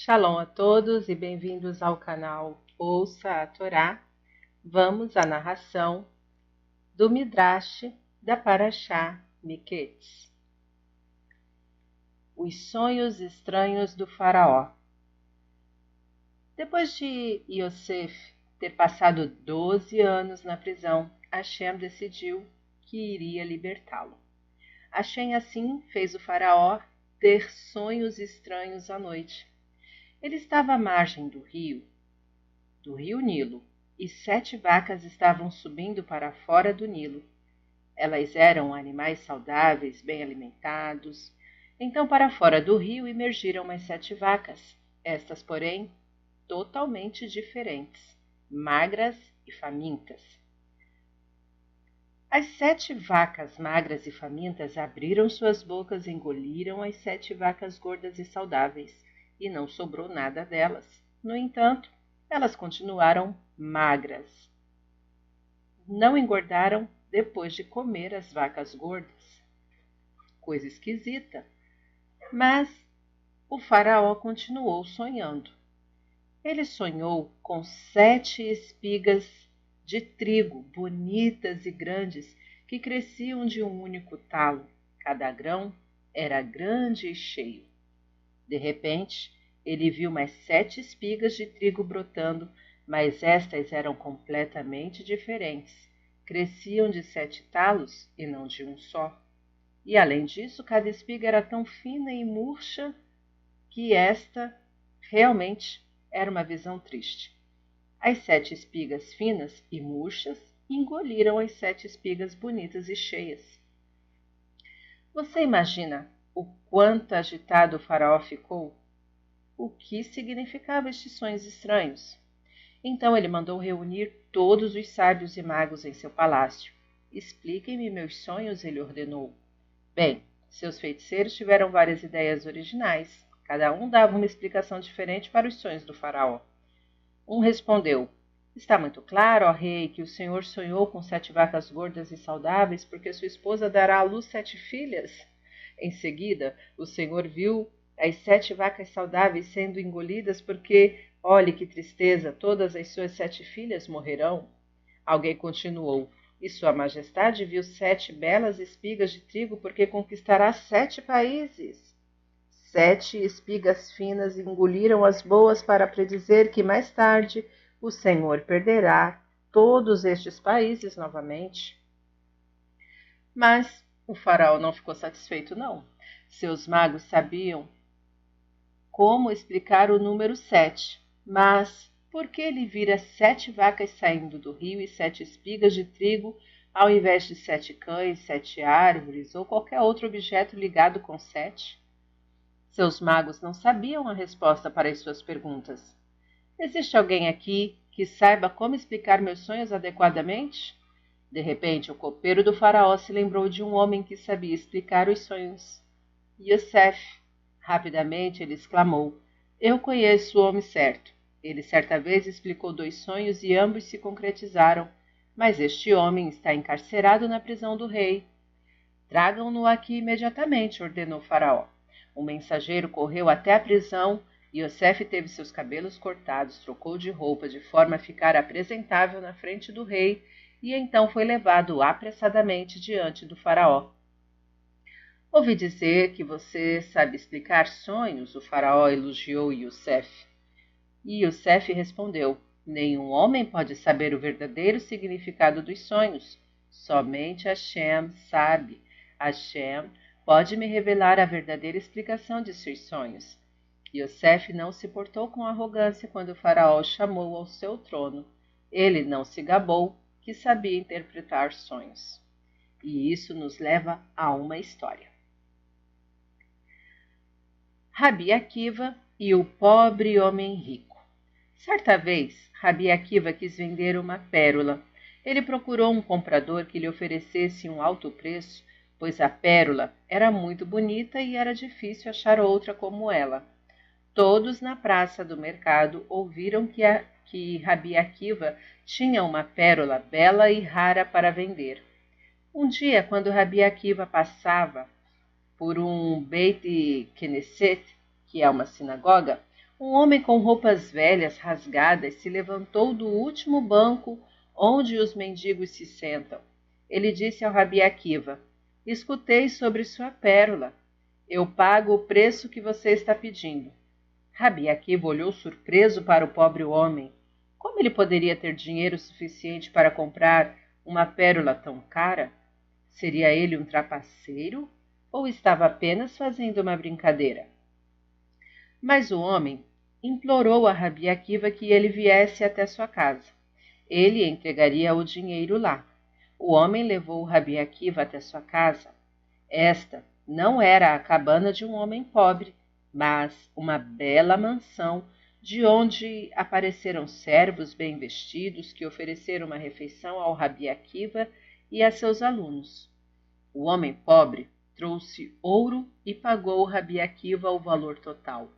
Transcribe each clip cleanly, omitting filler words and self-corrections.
Shalom a todos e bem-vindos ao canal Ouça a Torá. Vamos à narração do Midrash da Parashá Miketz. Os sonhos estranhos do faraó. Depois de Yosef ter passado 12 anos na prisão, Hashem decidiu que iria libertá-lo. Hashem assim fez o faraó ter sonhos estranhos à noite. Ele estava à margem do rio Nilo, e 7 vacas estavam subindo para fora do Nilo. Elas eram animais saudáveis, bem alimentados. Então, para fora do rio emergiram mais 7 vacas, estas, porém, totalmente diferentes, magras e famintas. As 7 vacas magras e famintas abriram suas bocas e engoliram as 7 vacas gordas e saudáveis, e não sobrou nada delas. No entanto, elas continuaram magras. Não engordaram depois de comer as vacas gordas. Coisa esquisita. Mas o faraó continuou sonhando. Ele sonhou com 7 espigas de trigo, bonitas e grandes, que cresciam de um único talo. Cada grão era grande e cheio. De repente, ele viu mais 7 espigas de trigo brotando, mas estas eram completamente diferentes. Cresciam de 7 talos e não de um só. E além disso, cada espiga era tão fina e murcha que esta realmente era uma visão triste. As 7 espigas finas e murchas engoliram as 7 espigas bonitas e cheias. Você imagina o quanto agitado o faraó ficou? O que significavam estes sonhos estranhos? Então ele mandou reunir todos os sábios e magos em seu palácio. Expliquem-me meus sonhos, ele ordenou. Bem, seus feiticeiros tiveram várias ideias originais. Cada um dava uma explicação diferente para os sonhos do faraó. Um respondeu: está muito claro, ó rei, que o senhor sonhou com 7 vacas gordas e saudáveis porque sua esposa dará à luz 7 filhas. Em seguida, o senhor viu as 7 vacas saudáveis sendo engolidas porque, olhe que tristeza, todas as suas 7 filhas morrerão. Alguém continuou: e sua majestade viu 7 belas espigas de trigo porque conquistará 7 países. 7 espigas finas engoliram as boas para predizer que mais tarde o senhor perderá todos estes países novamente. Mas o faraó não ficou satisfeito, não. Seus magos sabiam como explicar o número 7, mas por que ele vira 7 vacas saindo do rio e 7 espigas de trigo, ao invés de 7 cães, 7 árvores ou qualquer outro objeto ligado com 7? Seus magos não sabiam a resposta para as suas perguntas. Existe alguém aqui que saiba como explicar meus sonhos adequadamente? De repente, o copeiro do faraó se lembrou de um homem que sabia explicar os sonhos. Yosef. Rapidamente ele exclamou: eu conheço o homem certo. Ele certa vez explicou 2 sonhos e ambos se concretizaram, mas este homem está encarcerado na prisão do rei. Tragam-no aqui imediatamente, ordenou o faraó. Um mensageiro correu até a prisão e Yosef teve seus cabelos cortados, trocou de roupa de forma a ficar apresentável na frente do rei e então foi levado apressadamente diante do faraó. Ouvi dizer que você sabe explicar sonhos, o faraó elogiou Yosef. E Yosef respondeu: nenhum homem pode saber o verdadeiro significado dos sonhos. Somente Hashem sabe. Hashem pode me revelar a verdadeira explicação de seus sonhos. Yosef não se portou com arrogância quando o faraó o chamou ao seu trono. Ele não se gabou que sabia interpretar sonhos. E isso nos leva a uma história. Rabi Akiva e o pobre homem rico. Certa vez, Rabi Akiva quis vender uma pérola. Ele procurou um comprador que lhe oferecesse um alto preço, pois a pérola era muito bonita e era difícil achar outra como ela. Todos na praça do mercado ouviram que Rabi Akiva tinha uma pérola bela e rara para vender. Um dia, quando Rabi Akiva passava por um Beit Knesset, que é uma sinagoga, Um homem com roupas velhas rasgadas se levantou do último banco onde os mendigos se sentam. Ele disse ao Rabi Akiva: escutei sobre sua pérola. Eu pago o preço que você está pedindo. Rabi Akiva olhou surpreso para o pobre homem. Como ele poderia ter dinheiro suficiente para comprar uma pérola tão cara? Seria ele um trapaceiro ou estava apenas fazendo uma brincadeira? Mas o homem implorou a Rabi Akiva que ele viesse até sua casa. Ele entregaria o dinheiro lá. O homem levou Rabi Akiva até sua casa. Esta não era a cabana de um homem pobre, mas uma bela mansão de onde apareceram servos bem vestidos que ofereceram uma refeição ao Rabi Akiva e a seus alunos. O homem pobre trouxe ouro e pagou ao Rabi Akiva o valor total.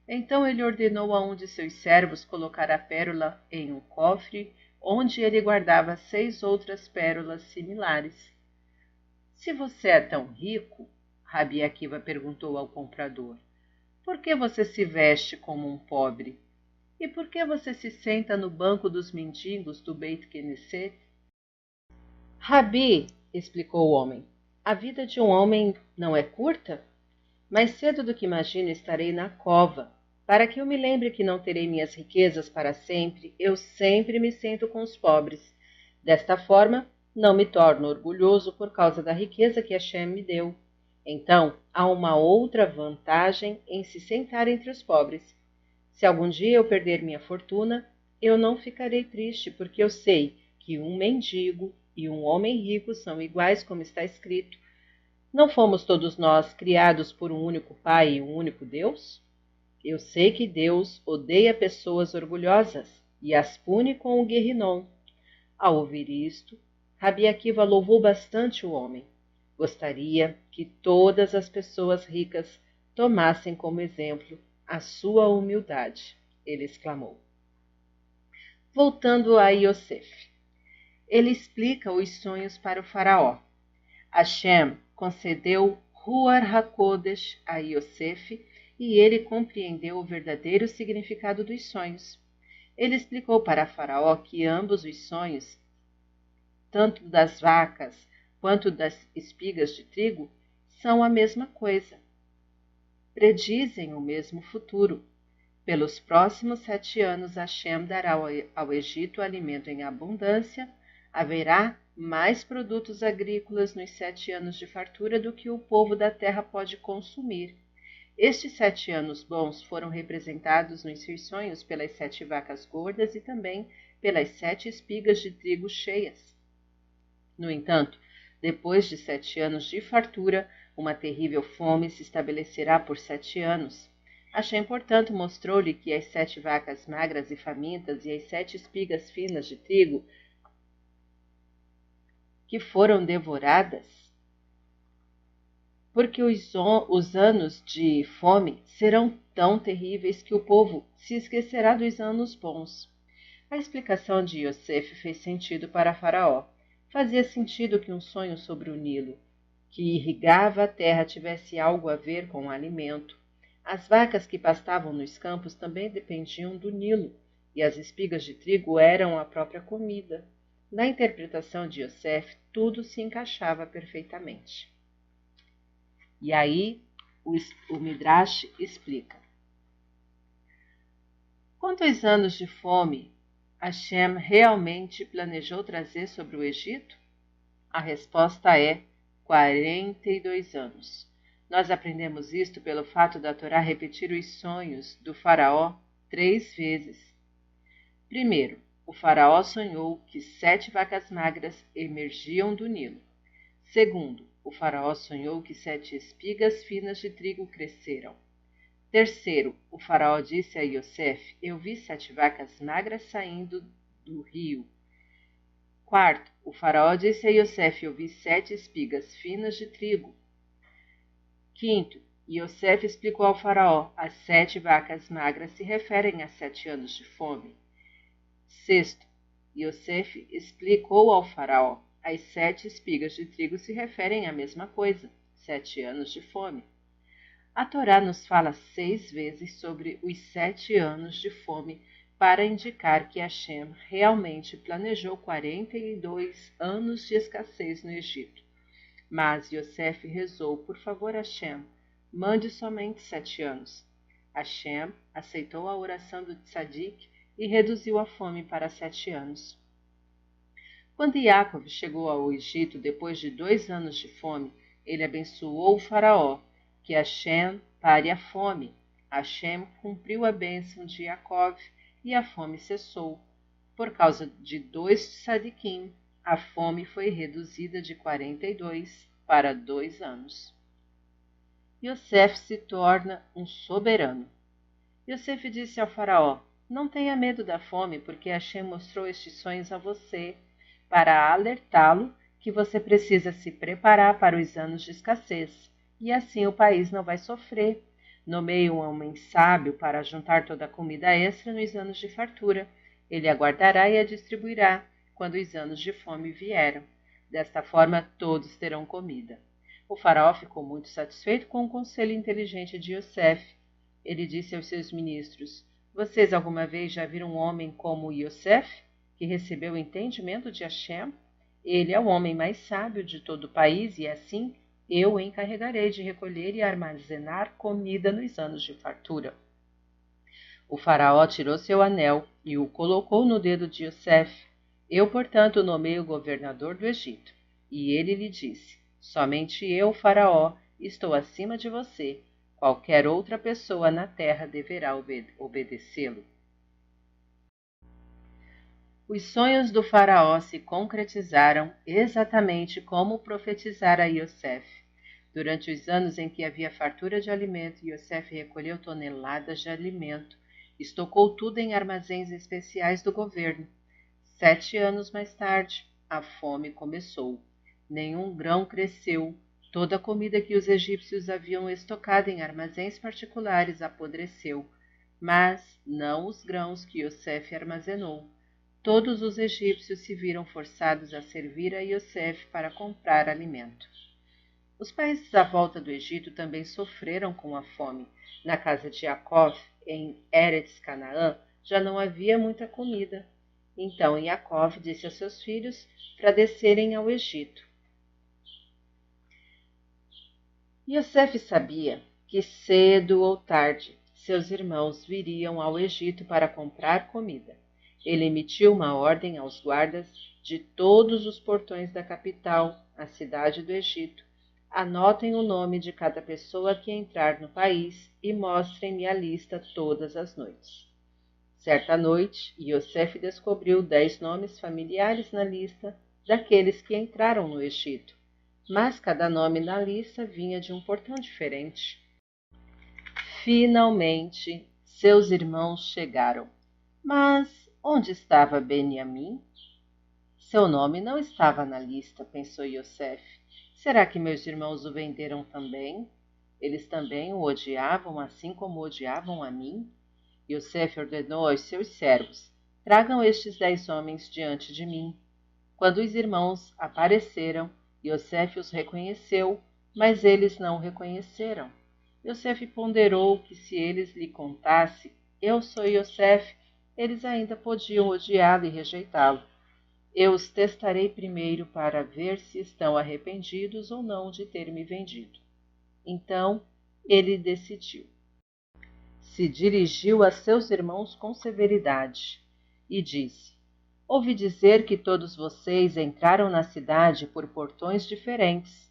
Então ele ordenou a um de seus servos colocar a pérola em um cofre, onde ele guardava 6 outras pérolas similares. Se você é tão rico, Rabi Akiva perguntou ao comprador, por que você se veste como um pobre? E por que você se senta no banco dos mendigos do Beit Knesset? Rabi, explicou o homem, a vida de um homem não é curta? Mais cedo do que imagino estarei na cova. Para que eu me lembre que não terei minhas riquezas para sempre, eu sempre me sento com os pobres. Desta forma, não me torno orgulhoso por causa da riqueza que Hashem me deu. Então, há uma outra vantagem em se sentar entre os pobres. Se algum dia eu perder minha fortuna, eu não ficarei triste, porque eu sei que um mendigo e um homem rico são iguais, como está escrito. Não fomos todos nós criados por um único Pai e um único Deus? Eu sei que Deus odeia pessoas orgulhosas e as pune com o Guerrinom. Ao ouvir isto, Rabi Akiva louvou bastante o homem. Gostaria que todas as pessoas ricas tomassem como exemplo a sua humildade, ele exclamou. Voltando a Yosef. Ele explica os sonhos para o faraó. Hashem concedeu Ruach HaKodesh a Yosef e ele compreendeu o verdadeiro significado dos sonhos. Ele explicou para Faraó que ambos os sonhos, tanto das vacas quanto das espigas de trigo, são a mesma coisa. Predizem o mesmo futuro. Pelos próximos 7 anos, Hashem dará ao Egito alimento em abundância, haverá mais produtos agrícolas nos 7 anos de fartura do que o povo da terra pode consumir. Estes 7 anos bons foram representados nos seus sonhos pelas 7 vacas gordas e também pelas 7 espigas de trigo cheias. No entanto, depois de 7 anos de fartura, uma terrível fome se estabelecerá por 7 anos. Hashem, portanto, mostrou-lhe que as 7 vacas magras e famintas e as 7 espigas finas de trigo que foram devoradas, porque os anos de fome serão tão terríveis que o povo se esquecerá dos anos bons. A explicação de Yosef fez sentido para Faraó. Fazia sentido que um sonho sobre o Nilo, que irrigava a terra, tivesse algo a ver com o alimento. As vacas que pastavam nos campos também dependiam do Nilo, e as espigas de trigo eram a própria comida. Na interpretação de Yosef, tudo se encaixava perfeitamente. E aí o Midrash explica. Quantos anos de fome Hashem realmente planejou trazer sobre o Egito? A resposta é 42 anos. Nós aprendemos isto pelo fato da Torá repetir os sonhos do faraó 3 vezes. Primeiro, o faraó sonhou que 7 vacas magras emergiam do Nilo. Segundo, o faraó sonhou que 7 espigas finas de trigo cresceram. Terceiro, o faraó disse a Yosef, eu vi 7 vacas magras saindo do rio. Quarto, o faraó disse a Yosef, eu vi 7 espigas finas de trigo. Quinto, Yosef explicou ao faraó, as 7 vacas magras se referem a 7 anos de fome. Sexto, Yosef explicou ao faraó, as 7 espigas de trigo se referem à mesma coisa, 7 anos de fome. A Torá nos fala 6 vezes sobre os 7 anos de fome para indicar que Hashem realmente planejou 42 anos de escassez no Egito. Mas Yosef rezou, por favor, Hashem, mande somente 7 anos. Hashem aceitou a oração do tzadik e reduziu a fome para 7 anos. Quando Yaakov chegou ao Egito depois de 2 anos de fome, ele abençoou o faraó, que Hashem pare a fome. Hashem cumpriu a bênção de Yaakov e a fome cessou. Por causa de 2 tzadikim, a fome foi reduzida de 42 para 2 anos. Yosef se torna um soberano. Yosef disse ao faraó, não tenha medo da fome, porque Hashem mostrou estes sonhos a você, para alertá-lo que você precisa se preparar para os anos de escassez, e assim o país não vai sofrer. Nomeie um homem sábio para juntar toda a comida extra nos anos de fartura. Ele aguardará e a distribuirá quando os anos de fome vieram. Desta forma, todos terão comida. O faraó ficou muito satisfeito com o conselho inteligente de Yosef. Ele disse aos seus ministros, vocês alguma vez já viram um homem como Yosef, que recebeu o entendimento de Hashem? Ele é o homem mais sábio de todo o país e assim eu o encarregarei de recolher e armazenar comida nos anos de fartura. O faraó tirou seu anel e o colocou no dedo de Yosef. Eu, portanto, nomeei o governador do Egito. E ele lhe disse, somente eu, faraó, estou acima de você. Qualquer outra pessoa na terra deverá obedecê-lo. Os sonhos do faraó se concretizaram exatamente como profetizara Yosef. Durante os anos em que havia fartura de alimento, Yosef recolheu toneladas de alimento, estocou tudo em armazéns especiais do governo. 7 anos mais tarde, a fome começou. Nenhum grão cresceu. Toda a comida que os egípcios haviam estocado em armazéns particulares apodreceu, mas não os grãos que Yosef armazenou. Todos os egípcios se viram forçados a servir a Yosef para comprar alimento. Os países à volta do Egito também sofreram com a fome. Na casa de Jacó, em Eretz Canaã, já não havia muita comida. Então Jacó disse a seus filhos para descerem ao Egito. Yosef sabia que cedo ou tarde seus irmãos viriam ao Egito para comprar comida. Ele emitiu uma ordem aos guardas de todos os portões da capital, a cidade do Egito. Anotem o nome de cada pessoa que entrar no país e mostrem-me a lista todas as noites. Certa noite, Yosef descobriu 10 nomes familiares na lista daqueles que entraram no Egito, mas cada nome na lista vinha de um portão diferente. Finalmente, seus irmãos chegaram. Mas onde estava Benjamim? Seu nome não estava na lista, pensou Yosef. Será que meus irmãos o venderam também? Eles também o odiavam assim como odiavam a mim? Yosef ordenou aos seus servos, tragam estes 10 homens diante de mim. Quando os irmãos apareceram, Yosef os reconheceu, mas eles não o reconheceram. Yosef ponderou que se eles lhe contassem, eu sou Yosef, eles ainda podiam odiá-lo e rejeitá-lo. Eu os testarei primeiro para ver se estão arrependidos ou não de ter me vendido. Então ele decidiu. Se dirigiu a seus irmãos com severidade e disse, ouvi dizer que todos vocês entraram na cidade por portões diferentes.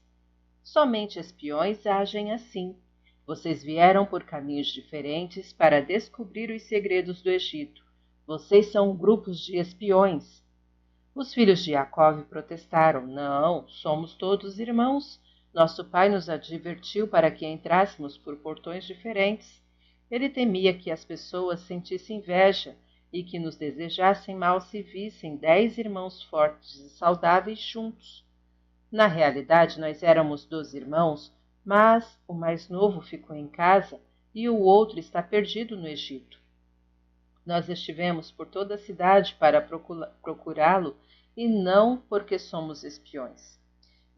Somente espiões agem assim. Vocês vieram por caminhos diferentes para descobrir os segredos do Egito. Vocês são grupos de espiões. Os filhos de Jacó protestaram, não, somos todos irmãos. Nosso pai nos advertiu para que entrássemos por portões diferentes. Ele temia que as pessoas sentissem inveja e que nos desejassem mal se vissem 10 irmãos fortes e saudáveis juntos. Na realidade, nós éramos 12 irmãos, mas o mais novo ficou em casa e o outro está perdido no Egito. Nós estivemos por toda a cidade para procurá-lo e não porque somos espiões.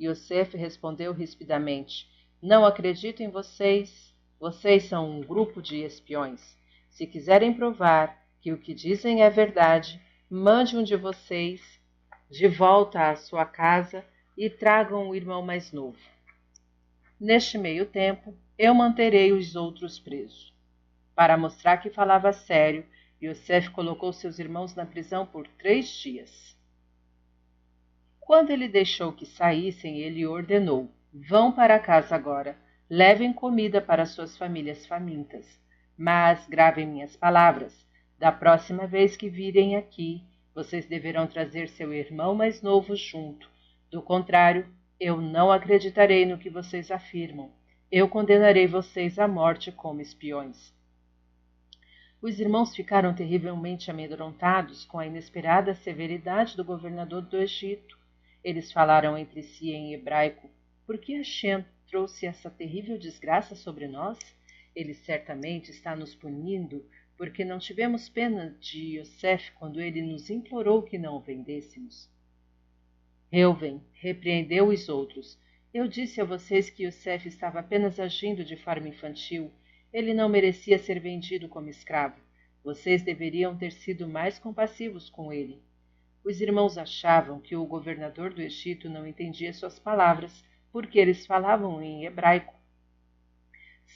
Yosef respondeu rispidamente, não acredito em vocês. Vocês são um grupo de espiões. Se quiserem provar que o que dizem é verdade, mande um de vocês de volta à sua casa e tragam o irmão mais novo. Neste meio tempo, eu manterei os outros presos. Para mostrar que falava sério, Yosef colocou seus irmãos na prisão por 3 dias. Quando ele deixou que saíssem, ele ordenou: vão para casa agora, levem comida para suas famílias famintas. Mas gravem minhas palavras. Da próxima vez que virem aqui, vocês deverão trazer seu irmão mais novo junto. Do contrário, eu não acreditarei no que vocês afirmam. Eu condenarei vocês à morte como espiões. Os irmãos ficaram terrivelmente amedrontados com a inesperada severidade do governador do Egito. Eles falaram entre si em hebraico: por que Hashem trouxe essa terrível desgraça sobre nós? Ele certamente está nos punindo porque não tivemos pena de Yosef quando ele nos implorou que não o vendêssemos. Reuven repreendeu os outros. Eu disse a vocês que Yosef estava apenas agindo de forma infantil. Ele não merecia ser vendido como escravo. Vocês deveriam ter sido mais compassivos com ele. Os irmãos achavam que o governador do Egito não entendia suas palavras, porque eles falavam em hebraico.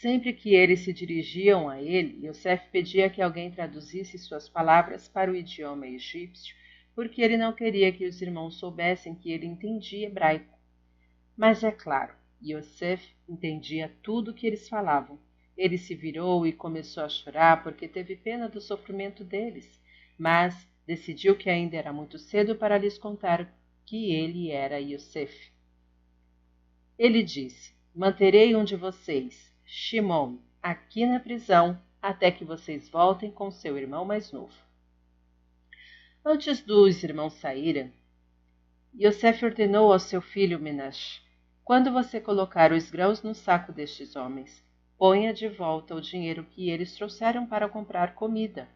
Sempre que eles se dirigiam a ele, Yosef pedia que alguém traduzisse suas palavras para o idioma egípcio, porque ele não queria que os irmãos soubessem que ele entendia hebraico. Mas é claro, Yosef entendia tudo o que eles falavam. Ele se virou e começou a chorar porque teve pena do sofrimento deles, mas decidiu que ainda era muito cedo para lhes contar que ele era Yosef. Ele disse: manterei um de vocês, Shimon, aqui na prisão, até que vocês voltem com seu irmão mais novo. Antes dos irmãos saírem, Yosef ordenou ao seu filho Menash: quando você colocar os grãos no saco destes homens, ponha de volta o dinheiro que eles trouxeram para comprar comida.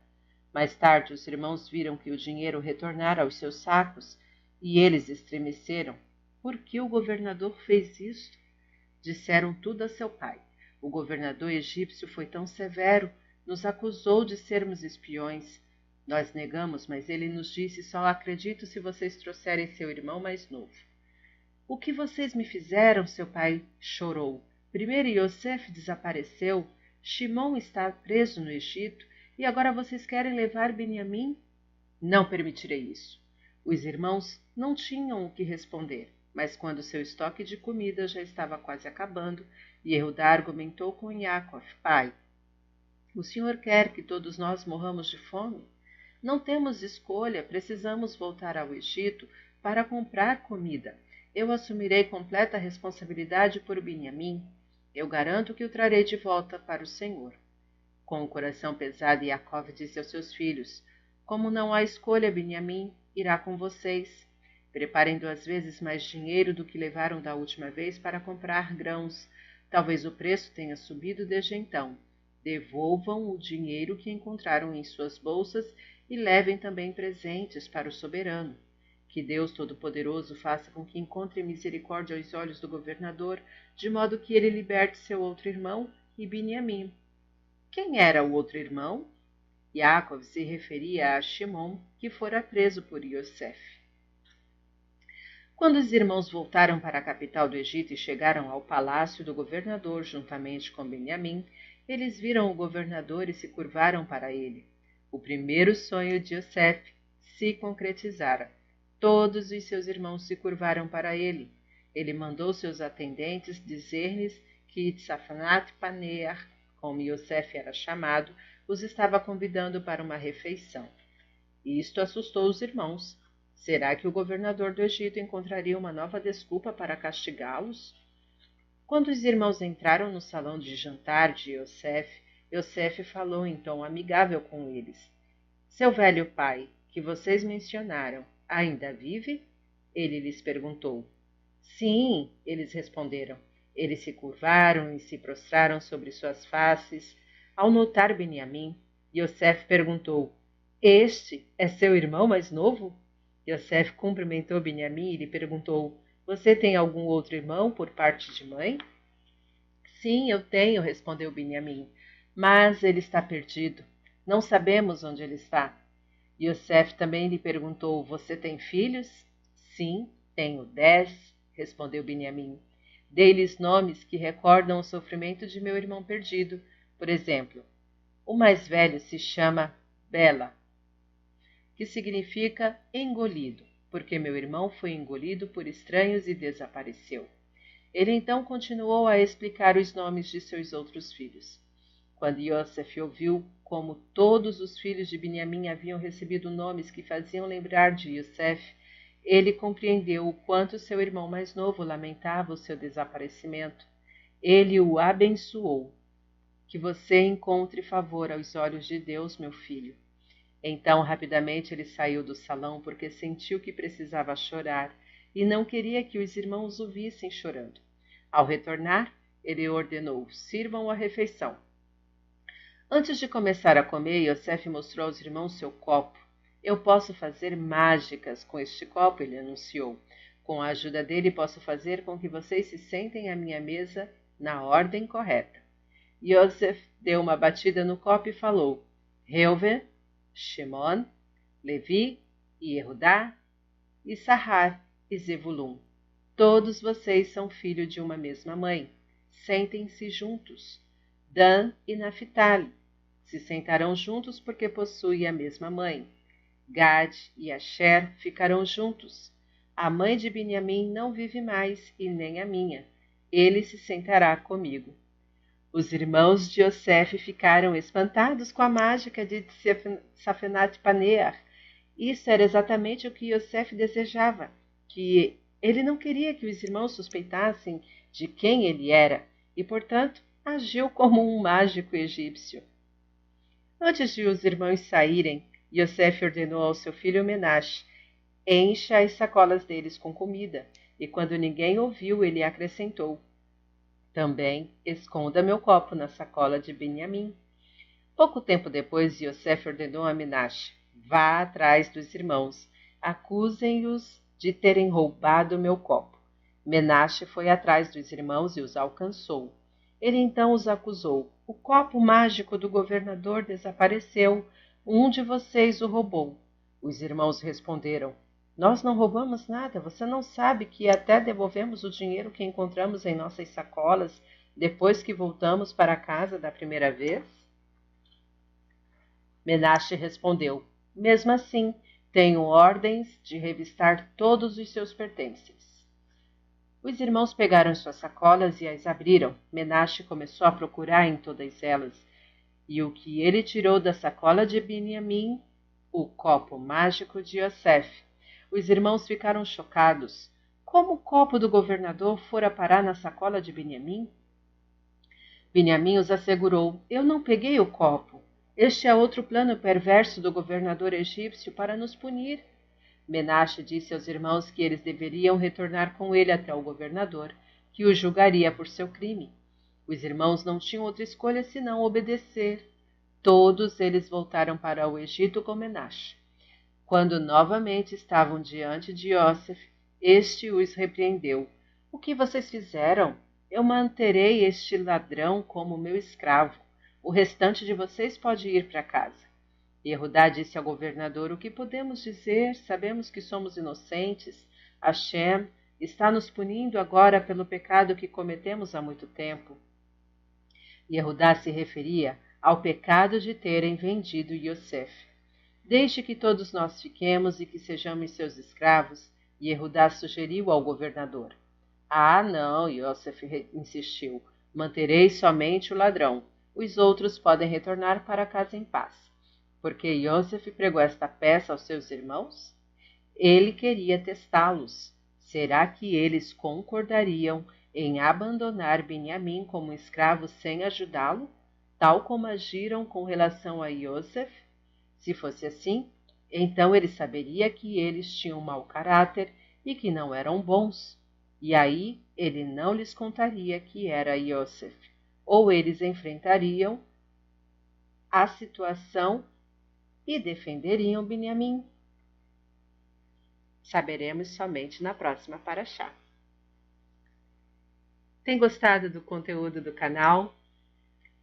Mais tarde, os irmãos viram que o dinheiro retornara aos seus sacos e eles estremeceram. Por que o governador fez isto? Disseram tudo a seu pai. O governador egípcio foi tão severo, nos acusou de sermos espiões. Nós negamos, mas ele nos disse: só acredito se vocês trouxerem seu irmão mais novo. O que vocês me fizeram? Seu pai chorou. Primeiro Yosef desapareceu, Shimon está preso no Egito, e agora vocês querem levar Benjamim? Não permitirei isso. Os irmãos não tinham o que responder, mas quando seu estoque de comida já estava quase acabando, Yehudá argumentou com Yaakov: pai, o senhor quer que todos nós morramos de fome? Não temos escolha, precisamos voltar ao Egito para comprar comida. Eu assumirei completa responsabilidade por Benjamim. Eu garanto que o trarei de volta para o Senhor. Com o coração pesado, Yaakov disse aos seus filhos: como não há escolha, Benjamim irá com vocês. Preparem 2 vezes mais dinheiro do que levaram da última vez para comprar grãos. Talvez o preço tenha subido desde então. Devolvam o dinheiro que encontraram em suas bolsas e levem também presentes para o soberano. Que Deus Todo-Poderoso faça com que encontre misericórdia aos olhos do governador, de modo que ele liberte seu outro irmão e Benjamim. Quem era o outro irmão? Yaakov se referia a Shimon, que fora preso por Yosef. Quando os irmãos voltaram para a capital do Egito e chegaram ao palácio do governador juntamente com Benjamim, eles viram o governador e se curvaram para ele. O primeiro sonho de Yosef se concretizara. Todos os seus irmãos se curvaram para ele. Ele mandou seus atendentes dizer-lhes que Tzafnat Paneah, como Yosef era chamado, os estava convidando para uma refeição. Isto assustou os irmãos. Será que o governador do Egito encontraria uma nova desculpa para castigá-los? Quando os irmãos entraram no salão de jantar de Yosef, Yosef falou em tom amigável com eles. Seu velho pai, que vocês mencionaram, ainda vive? Ele lhes perguntou. Sim, eles responderam. Eles se curvaram e se prostraram sobre suas faces. Ao notar Benjamim, Yosef perguntou: este é seu irmão mais novo? Yosef cumprimentou Benjamim e lhe perguntou: você tem algum outro irmão por parte de mãe? Sim, eu tenho, respondeu Benjamim, mas ele está perdido. Não sabemos onde ele está. Yosef também lhe perguntou, você tem filhos? Sim, tenho 10, respondeu Benjamim. Dei-lhes nomes que recordam o sofrimento de meu irmão perdido. Por exemplo, o mais velho se chama Bela, que significa engolido, porque meu irmão foi engolido por estranhos e desapareceu. Ele então continuou a explicar os nomes de seus outros filhos. Quando Yosef ouviu como todos os filhos de Benjamim haviam recebido nomes que faziam lembrar de Yosef, ele compreendeu o quanto seu irmão mais novo lamentava o seu desaparecimento. Ele o abençoou. Que você encontre favor aos olhos de Deus, meu filho. Então, rapidamente, ele saiu do salão porque sentiu que precisava chorar e não queria que os irmãos o vissem chorando. Ao retornar, ele ordenou: sirvam a refeição. Antes de começar a comer, Yosef mostrou aos irmãos seu copo. Eu posso fazer mágicas com este copo, ele anunciou. Com a ajuda dele, posso fazer com que vocês se sentem à minha mesa na ordem correta. Yosef deu uma batida no copo e falou: Reuven, Shimon, Levi, Yehudá, Issachar e Zebulun. Todos vocês são filhos de uma mesma mãe. Sentem-se juntos. Dan e Naphtali se sentarão juntos porque possuem a mesma mãe. Gad e Asher ficarão juntos. A mãe de Benjamim não vive mais e nem a minha. Ele se sentará comigo. Os irmãos de Yosef ficaram espantados com a mágica de Safenat Paneah. Isso era exatamente o que Yosef desejava, que ele não queria que os irmãos suspeitassem de quem ele era e, portanto, agiu como um mágico egípcio. Antes de os irmãos saírem, Yosef ordenou ao seu filho Menashe: encha as sacolas deles com comida. E quando ninguém ouviu, ele acrescentou: também esconda meu copo na sacola de Benjamim. Pouco tempo depois, Yosef ordenou a Menashe: vá atrás dos irmãos, acusem-os de terem roubado meu copo. Menashe foi atrás dos irmãos e os alcançou. Ele então os acusou: o copo mágico do governador desapareceu. Um de vocês o roubou. Os irmãos responderam: nós não roubamos nada. Você não sabe que até devolvemos o dinheiro que encontramos em nossas sacolas depois que voltamos para casa da primeira vez? Menashe respondeu: mesmo assim, tenho ordens de revistar todos os seus pertences. Os irmãos pegaram suas sacolas e as abriram. Menashe começou a procurar em todas elas. E o que ele tirou da sacola de Benjamim? O copo mágico de Yosef. Os irmãos ficaram chocados. Como o copo do governador fora parar na sacola de Benjamim? Benjamim os assegurou: eu não peguei o copo. Este é outro plano perverso do governador egípcio para nos punir. Menashe disse aos irmãos que eles deveriam retornar com ele até o governador, que o julgaria por seu crime. Os irmãos não tinham outra escolha senão obedecer. Todos eles voltaram para o Egito com Menashe. Quando novamente estavam diante de Yosef, este os repreendeu: o que vocês fizeram? Eu manterei este ladrão como meu escravo. O restante de vocês pode ir para casa. Yehudá disse ao governador: o que podemos dizer? Sabemos que somos inocentes. Hashem está nos punindo agora pelo pecado que cometemos há muito tempo. Yehudá se referia ao pecado de terem vendido Yosef. Deixe que todos nós fiquemos e que sejamos seus escravos, Yehudá sugeriu ao governador. Ah, não, Yosef insistiu. Manterei somente o ladrão. Os outros podem retornar para casa em paz. Porque Yosef pregou esta peça aos seus irmãos? Ele queria testá-los. Será que eles concordariam em abandonar Benjamim como escravo sem ajudá-lo, tal como agiram com relação a Yosef? Se fosse assim, então ele saberia que eles tinham mau caráter e que não eram bons. E aí ele não lhes contaria que era Yosef, ou eles enfrentariam a situação e defenderiam Benjamim. Saberemos somente na próxima paraxá. Tem gostado do conteúdo do canal?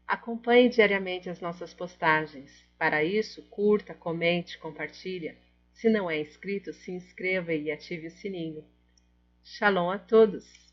Acompanhe diariamente as nossas postagens. Para isso, curta, comente, compartilhe. Se não é inscrito, se inscreva e ative o sininho. Shalom a todos!